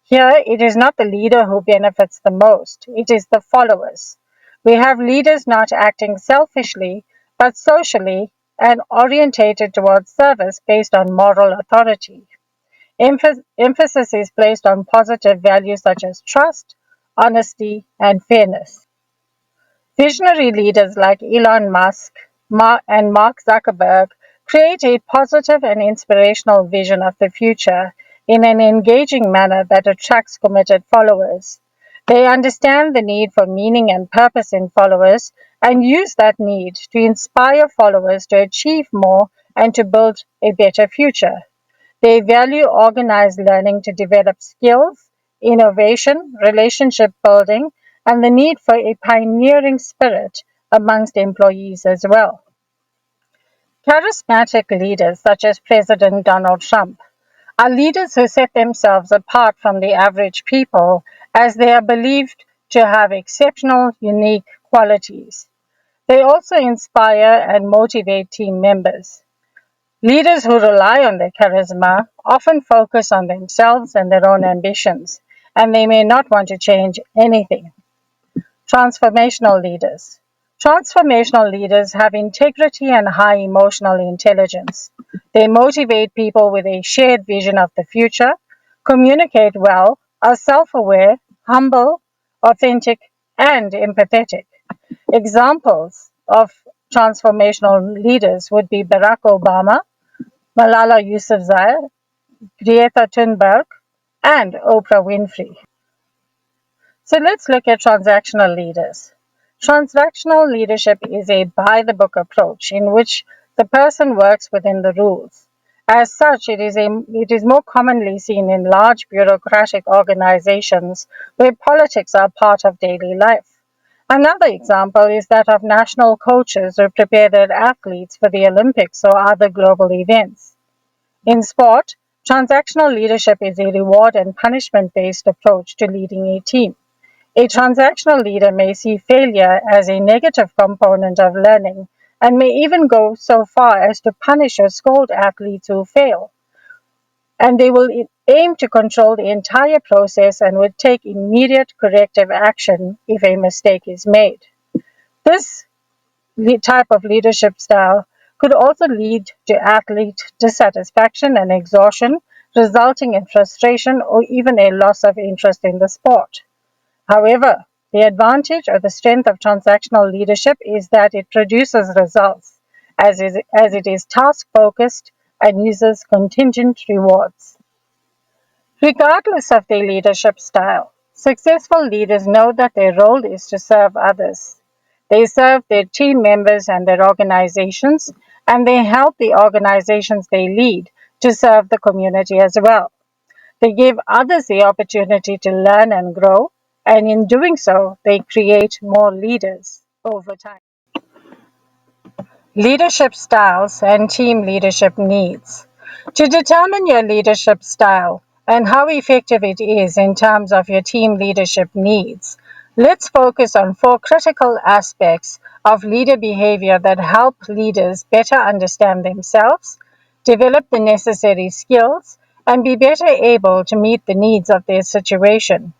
Here, it is not the leader who benefits the most, it is the followers. We have leaders not acting selfishly, but socially and orientated towards service based on moral authority. Emphasis is placed on positive values such as trust, honesty, and fairness. Visionary leaders like Elon Musk and Mark Zuckerberg create a positive and inspirational vision of the future in an engaging manner that attracts committed followers. They understand the need for meaning and purpose in followers and use that need to inspire followers to achieve more and to build a better future. They value organized learning to develop skills, innovation, relationship building, and the need for a pioneering spirit amongst employees as well. Charismatic leaders such as President Donald Trump are leaders who set themselves apart from the average people as they are believed to have exceptional, unique qualities. They also inspire and motivate team members. Leaders who rely on their charisma often focus on themselves and their own ambitions, and they may not want to change anything. Transformational leaders. Transformational leaders have integrity and high emotional intelligence. They motivate people with a shared vision of the future, communicate well, are self aware, humble, authentic, and empathetic. Examples of transformational leaders would be Barack Obama, Malala Yousafzai, Greta Thunberg, and Oprah Winfrey. So let's look at transactional leaders. Transactional leadership is a by the book approach in which the person works within the rules. As such, it is more commonly seen in large bureaucratic organizations where politics are part of daily life. Another example is that of national coaches who prepare their athletes for the Olympics or other global events. In sport, transactional leadership is a reward and punishment based approach to leading a team. A transactional leader may see failure as a negative component of learning and may even go so far as to punish or scold athletes who fail. And they will aim to control the entire process and would take immediate corrective action if a mistake is made. This type of leadership style could also lead to athlete dissatisfaction and exhaustion, resulting in frustration or even a loss of interest in the sport. However, the advantage or the strength of transactional leadership is that it produces results, as it is task focused and uses contingent rewards. Regardless of their leadership style, successful leaders know that their role is to serve others. They serve their team members and their organizations, and they help the organizations they lead to serve the community as well. They give others the opportunity to learn and grow, and in doing so, they create more leaders over time. Leadership styles and team leadership needs. To determine your leadership style and how effective it is in terms of your team leadership needs, let's focus on four critical aspects of leader behavior that help leaders better understand themselves, develop the necessary skills, and be better able to meet the needs of their situation.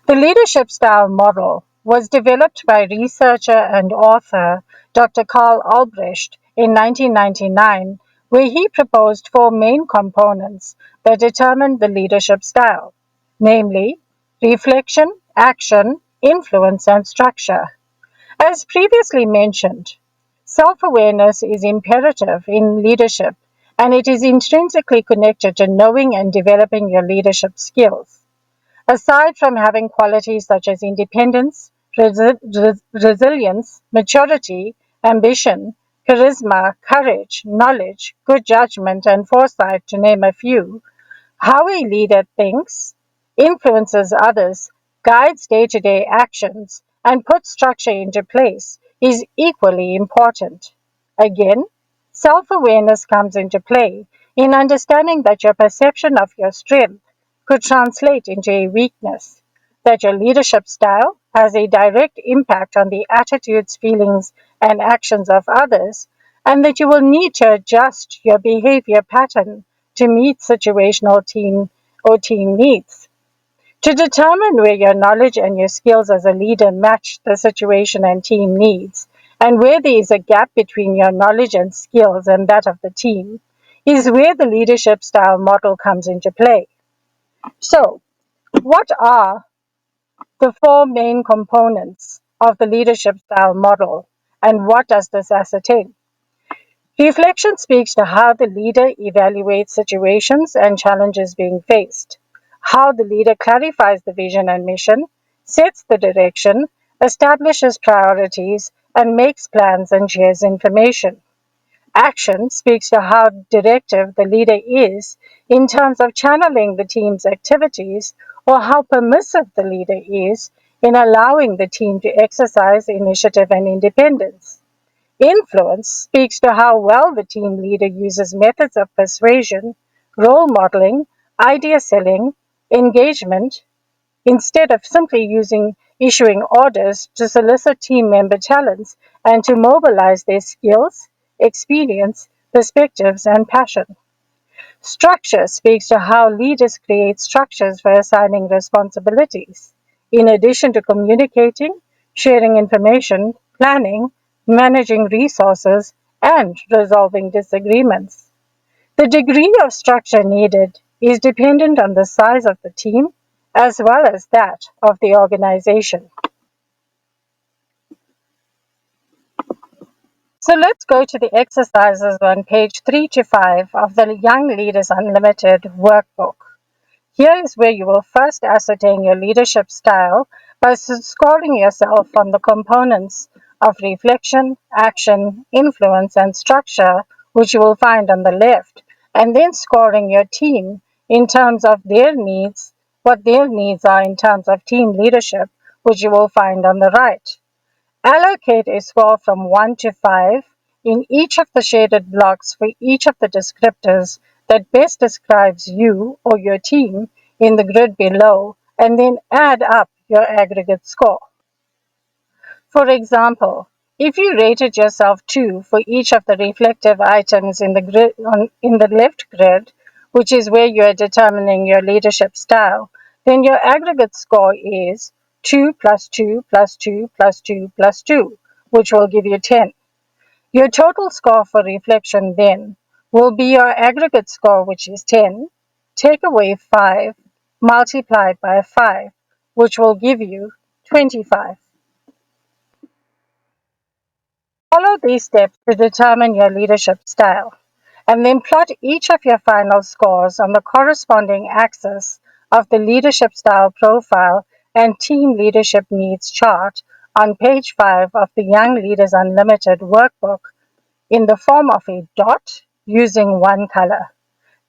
The leadership style model was developed by researcher and author Dr. Carl Albrecht in 1999, where he proposed four main components that determined the leadership style, namely reflection, action, influence, and structure. As previously mentioned, self awareness is imperative in leadership, and it is intrinsically connected to knowing and developing your leadership skills. Aside from having qualities such as independence, resilience, maturity, ambition, charisma, courage, knowledge, good judgment, and foresight, to name a few, how a leader thinks, influences others, guides day to day actions, and puts structure into place is equally important. Again, self awareness comes into play in understanding that your perception of your strength could translate into a weakness, that your leadership style has a direct impact on the attitudes, feelings, and actions of others, and that you will need to adjust your behavior pattern to meet situational team needs. To determine where your knowledge and your skills as a leader match the situation and team needs, and where there is a gap between your knowledge and skills and that of the team, is where the leadership style model comes into play. So, what are the four main components of the leadership style model, and what does this ascertain? Reflection speaks to how the leader evaluates situations and challenges being faced, how the leader clarifies the vision and mission, sets the direction, establishes priorities, and makes plans and shares information. Action speaks to how directive the leader is in terms of channeling the team's activities, or how permissive the leader is in allowing the team to exercise initiative and independence. Influence speaks to how well the team leader uses methods of persuasion, role modeling, idea selling, engagement, instead of simply issuing orders to solicit team member talents and to mobilize their skills, experience, perspectives, and passion. Structure speaks to how leaders create structures for assigning responsibilities, in addition to communicating, sharing information, planning, managing resources, and resolving disagreements. The degree of structure needed is dependent on the size of the team as well as that of the organization. So let's go to the exercises on page 3 to 5 of the Young Leaders Unlimited workbook. Here is where you will first ascertain your leadership style by scoring yourself on the components of reflection, action, influence, and structure, which you will find on the left, and then scoring your team in terms of their needs, what their needs are in terms of team leadership, which you will find on the right. Allocate a score from 1 to 5 in each of the shaded blocks for each of the descriptors that best describes you or your team in the grid below, and then add up your aggregate score. For example, if you rated yourself 2 for each of the reflective items in the left grid, which is where you are determining your leadership style, then your aggregate score is 2 plus 2 plus 2 plus 2 plus 2, which will give you 10. Your total score for reflection then will be your aggregate score, which is 10, take away 5, multiplied by 5, which will give you 25. Follow these steps to determine your leadership style, and then plot each of your final scores on the corresponding axis of the leadership style profile and team leadership needs chart on page 5 of the Young Leaders Unlimited workbook in the form of a dot using one color.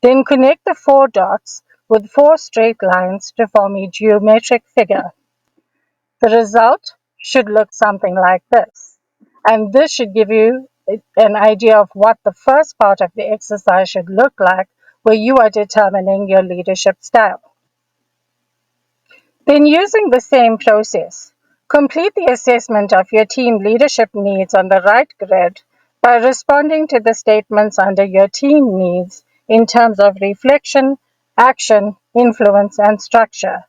Then connect the 4 dots with 4 straight lines to form a geometric figure. The result should look something like this. And this should give you an idea of what the first part of the exercise should look like, where you are determining your leadership style. Then, using the same process, complete the assessment of your team leadership needs on the right grid by responding to the statements under your team needs in terms of reflection, action, influence, and structure.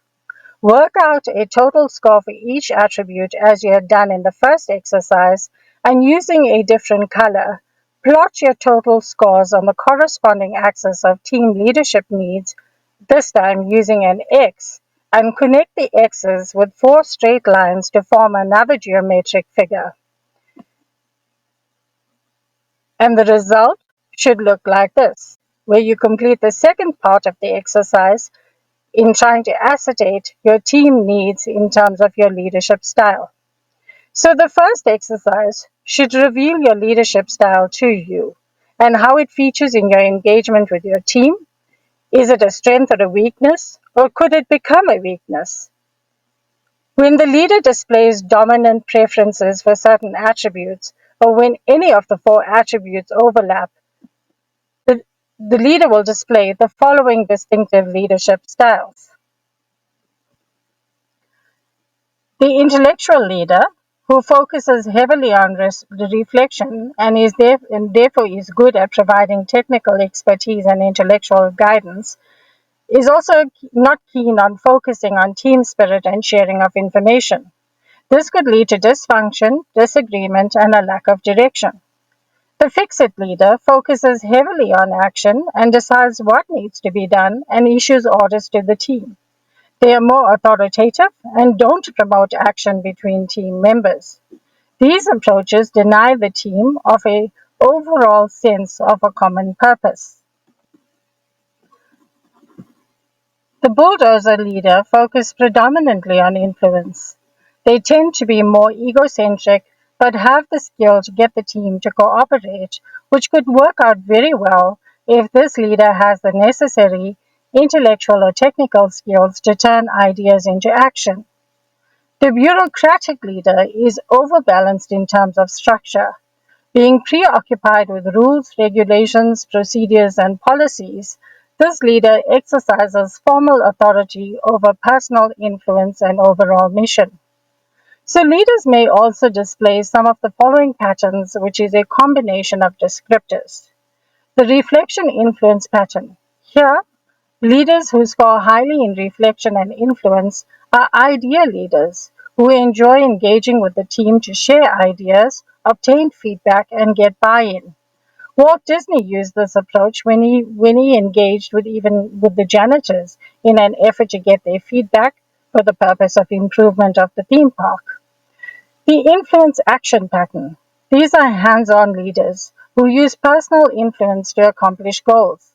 Work out a total score for each attribute as you had done in the first exercise, and using a different color, plot your total scores on the corresponding axis of team leadership needs, this time using an X, and connect the X's with 4 straight lines to form another geometric figure. And the result should look like this, where you complete the second part of the exercise in trying to ascertain your team needs in terms of your leadership style. So the first exercise should reveal your leadership style to you and how it features in your engagement with your team. Is it a strength or a weakness, or could it become a weakness? When the leader displays dominant preferences for certain attributes, or when any of the 4 attributes overlap, the, the leader will display the following distinctive leadership styles. The intellectual leader, who focuses heavily on reflection and therefore is good at providing technical expertise and intellectual guidance, is also not keen on focusing on team spirit and sharing of information. This could lead to dysfunction, disagreement, and a lack of direction. The fix-it leader focuses heavily on action and decides what needs to be done and issues orders to the team. They are more authoritative and don't promote action between team members. These approaches deny the team of an overall sense of a common purpose. The bulldozer leader focuses predominantly on influence. They tend to be more egocentric but have the skill to get the team to cooperate, which could work out very well if this leader has the necessary intellectual or technical skills to turn ideas into action. The bureaucratic leader is overbalanced in terms of structure. Being preoccupied with rules, regulations, procedures, and policies, this leader exercises formal authority over personal influence and overall mission. So leaders may also display some of the following patterns, which is a combination of descriptors. The reflection influence pattern. Here, leaders who score highly in reflection and influence are ideal leaders who enjoy engaging with the team to share ideas, obtain feedback, and get buy-in. Walt Disney used this approach when he engaged with the janitors in an effort to get their feedback for the purpose of improvement of the theme park. The influence action pattern. These are hands-on leaders who use personal influence to accomplish goals.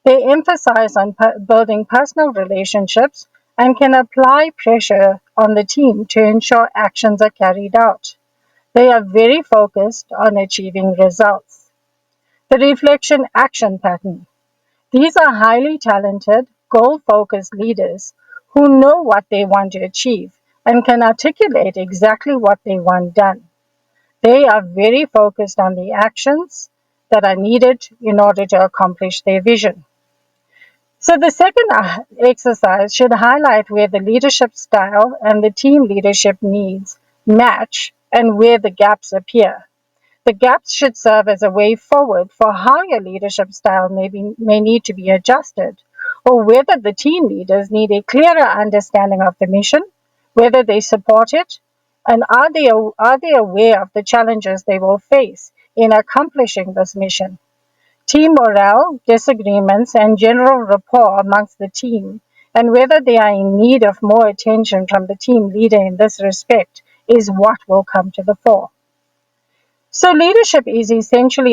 They emphasize on building personal relationships and can apply pressure on the team to ensure actions are carried out. They are very focused on achieving results. The reflection action pattern. These are highly talented, goal-focused leaders who know what they want to achieve and can articulate exactly what they want done. They are very focused on the actions that are needed in order to accomplish their vision. So the second exercise should highlight where the leadership style and the team leadership needs match and where the gaps appear. The gaps should serve as a way forward for how your leadership style may need to be adjusted, or whether the team leaders need a clearer understanding of the mission, whether they support it, and are they aware of the challenges they will face in accomplishing this mission. Team morale, disagreements, and general rapport amongst the team, and whether they are in need of more attention from the team leader in this respect, is what will come to the fore. So leadership is essential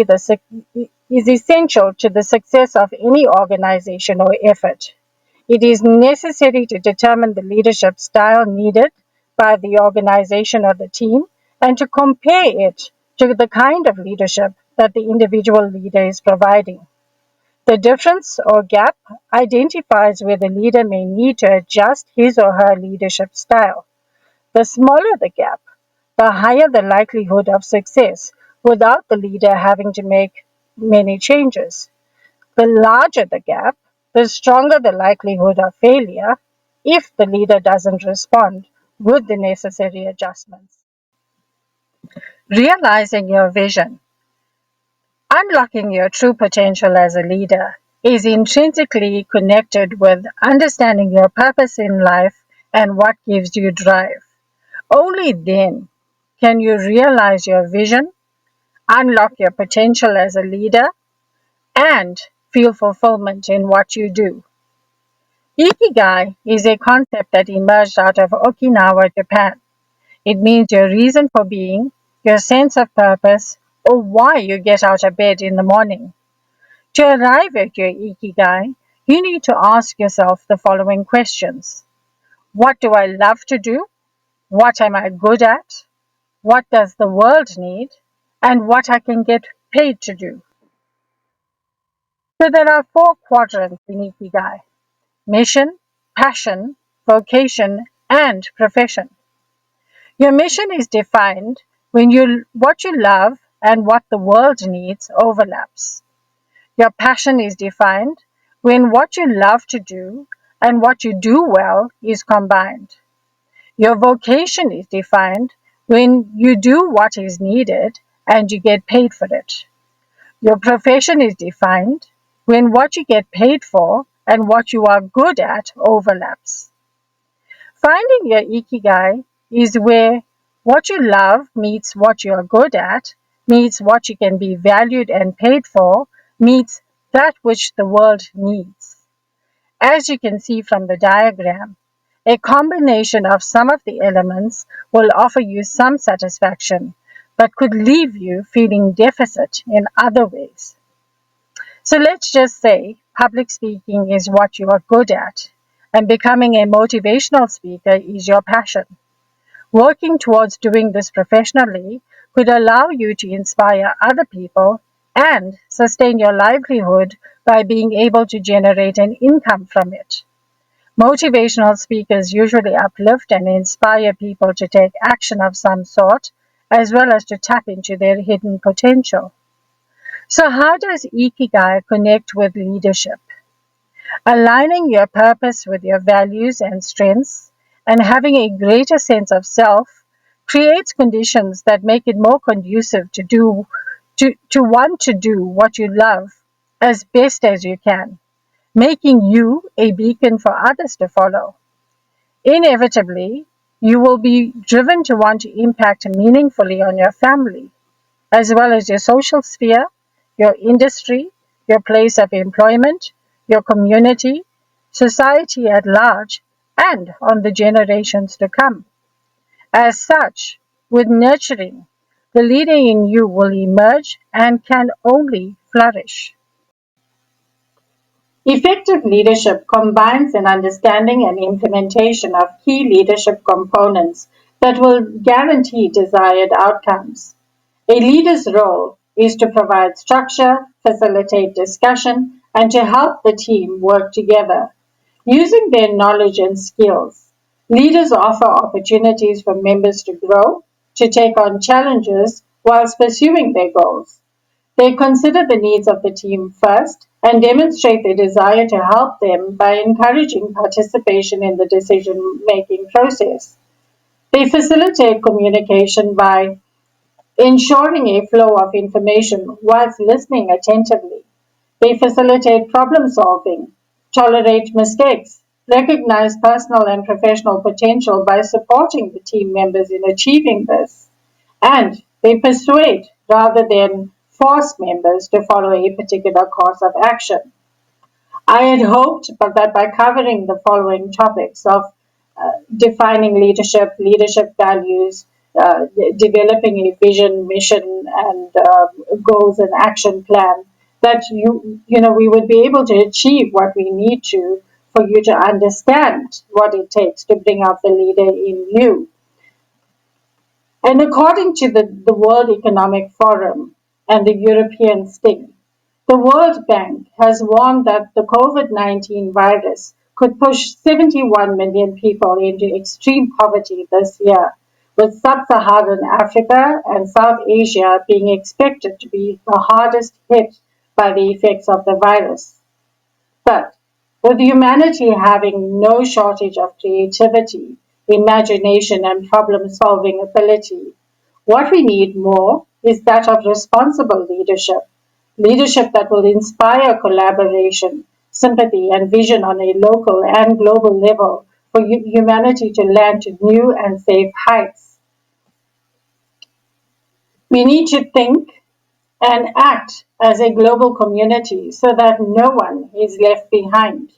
to the success of any organization or effort. It is necessary to determine the leadership style needed, by the organization or the team and to compare it to the kind of leadership that the individual leader is providing. The difference or gap identifies where the leader may need to adjust his or her leadership style. The smaller the gap, the higher the likelihood of success without the leader having to make many changes. The larger the gap, the stronger the likelihood of failure if the leader doesn't respond with the necessary adjustments. Realizing your vision. Unlocking your true potential as a leader is intrinsically connected with understanding your purpose in life and what gives you drive. Only then can you realize your vision, unlock your potential as a leader, and feel fulfillment in what you do. Ikigai is a concept that emerged out of Okinawa, Japan. It means your reason for being, your sense of purpose, or why you get out of bed in the morning. To arrive at your Ikigai, you need to ask yourself the following questions. What do I love to do? What am I good at? What does the world need? And what I can get paid to do. So there are four quadrants in Ikigai: mission, passion, vocation, and profession. Your mission is defined when what you love and what the world needs overlaps. Your passion is defined when what you love to do and what you do well is combined. Your vocation is defined when you do what is needed and you get paid for it. Your profession is defined when what you get paid for and what you are good at overlaps. Finding your ikigai is where what you love meets what you are good at, meets what you can be valued and paid for, meets that which the world needs. As you can see from the diagram, a combination of some of the elements will offer you some satisfaction, but could leave you feeling deficit in other ways. So let's just say public speaking is what you are good at, and becoming a motivational speaker is your passion. Working towards doing this professionally could allow you to inspire other people and sustain your livelihood by being able to generate an income from it. Motivational speakers usually uplift and inspire people to take action of some sort, as well as to tap into their hidden potential. So, how does Ikigai connect with leadership? Aligning your purpose with your values and strengths and having a greater sense of self creates conditions that make it more conducive to want to do what you love as best as you can, making you a beacon for others to follow. Inevitably, you will be driven to want to impact meaningfully on your family, as well as your social sphere, your industry, your place of employment, your community, society at large, and on the generations to come. As such, with nurturing, the leader in you will emerge and can only flourish. Effective leadership combines an understanding and implementation of key leadership components that will guarantee desired outcomes. A leader's role is to provide structure, facilitate discussion, and to help the team work together. Using their knowledge and skills, leaders offer opportunities for members to grow, to take on challenges whilst pursuing their goals. They consider the needs of the team first and demonstrate their desire to help them by encouraging participation in the decision making process. They facilitate communication by ensuring a flow of information whilst listening attentively. They facilitate problem solving, tolerate mistakes, recognize personal and professional potential by supporting the team members in achieving this, and they persuade rather than force members to follow a particular course of action. I had hoped that by covering the following topics of defining leadership, leadership values, developing a vision, mission, and goals and action plan, that we would be able to achieve what we need to for you to understand what it takes to bring out the leader in you. And according to the World Economic Forum and the European Sting, the World Bank has warned that the COVID-19 virus could push 71 million people into extreme poverty this year, with sub-Saharan Africa and South Asia being expected to be the hardest hit by the effects of the virus. But with humanity having no shortage of creativity, imagination, and problem solving ability, what we need more is that of responsible leadership. Leadership that will inspire collaboration, sympathy, and vision on a local and global level for humanity to land to new and safe heights. We need to think and act as a global community so that no one is left behind.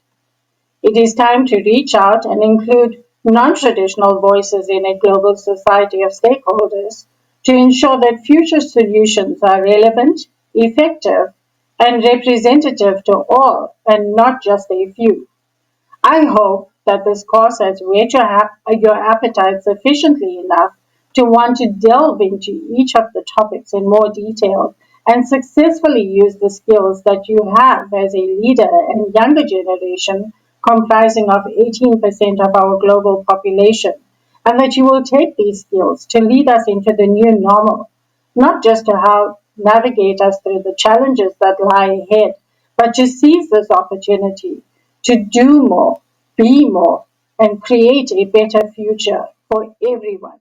It is time to reach out and include non traditional voices in a global society of stakeholders to ensure that future solutions are relevant, effective, and representative to all and not just a few. I hope that this course has whet your appetite sufficiently enough to want to delve into each of the topics in more detail and successfully use the skills that you have as a leader and younger generation comprising of 18% of our global population, and that you will take these skills to lead us into the new normal, not just to how navigate us through the challenges that lie ahead, but to seize this opportunity to do more, be more, and create a better future for everyone.